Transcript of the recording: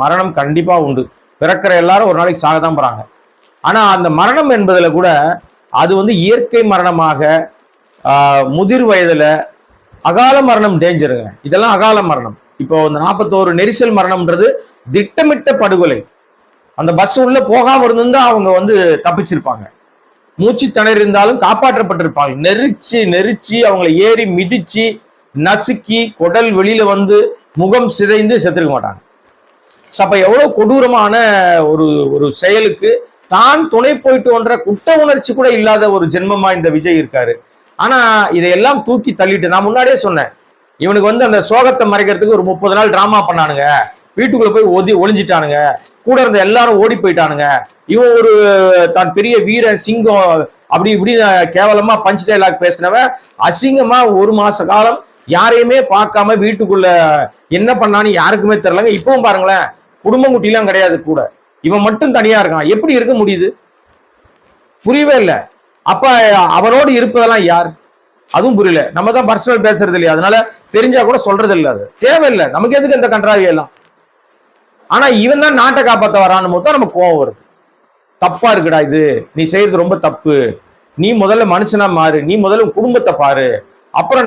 மரணம் கண்டிப்பா உண்டு. பிறக்கிற எல்லாரும் ஒரு நாளைக்கு சாகத்தான் போறாங்க. ஆனா அந்த மரணம் என்பதுல கூட அது வந்து இயற்கை மரணமாக, முதிர் வயதுல அகால மரணம் டேஞ்சருங்க. இதெல்லாம் அகால மரணம். இப்போ இந்த 41 நெரிசல் மரணம்ன்றது திட்டமிட்ட படுகொலை. அந்த பஸ் உள்ள போகாம இருந்திருந்தா அவங்க வந்து தப்பிச்சிருப்பாங்க. மூச்சு திணறி இருந்தாலும் காப்பாற்றப்பட்டிருப்பாங்க. நெரிச்சு நெரிச்சு அவங்களை ஏறி மிதிச்சு நசுக்கி குடல் வெளியில வந்து முகம் சிதைந்து செத்துருக்க மாட்டாங்க. அப்ப எவ்வளவு கொடூரமான ஒரு ஒரு செயலுக்கு தான் துணை போயிட்டு ஒன்ற குற்ற உணர்ச்சி கூட இல்லாத ஒரு ஜென்மமா இந்த விஜய் இருக்காரு. ஆனா இதையெல்லாம் தூக்கி தள்ளிட்டு, நான் முன்னாடியே சொன்னேன், இவனுக்கு வந்து அந்த சோகத்தை மறைக்கிறதுக்கு ஒரு 30 நாள் டிராமா பண்ணானுங்க, வீட்டுக்குள்ள போய் ஒளிஞ்சிட்டானுங்க, கூட இருந்த எல்லாரும் ஓடி போயிட்டானுங்க, இவன் ஒரு தான் பெரிய வீர சிங்கம் அப்படி இப்படி கேவலமா பஞ்ச் டைலாக் பேசினவன் அசிங்கமா 1 மாச காலம் யாரையுமே பார்க்காம வீட்டுக்குள்ள என்ன பண்ணான்னு யாருக்குமே தெரியலங்க. இப்பவும் பாருங்களேன், குடும்பம் குட்டிலாம் கிடையாது கூட, இவன் மட்டும் தனியா இருக்கான். எப்படி இருக்க முடியுது? புரியவே இல்லை. அப்ப அவனோடு இருப்பதெல்லாம் யார்? அதுவும் புரியல. நம்ம தான் பர்சனல் பேசுறது இல்லையா, அதனால தெரிஞ்சா கூட சொல்றது இல்லை. அது தேவையில்லை, நமக்கு எதுக்கு இந்த கன்றாவி எல்லாம்? ஆனா இவன் தான் நாட்டை காப்பாற்ற வரான்னு போது நமக்கு கோவம் வருது. தப்பா இருக்குடா இது, நீ செய்யறது ரொம்ப தப்பு, நீ முதல்ல மனுஷனா மாறு, நீ முதல்ல குடும்பத்தை பாரு, அப்புறம்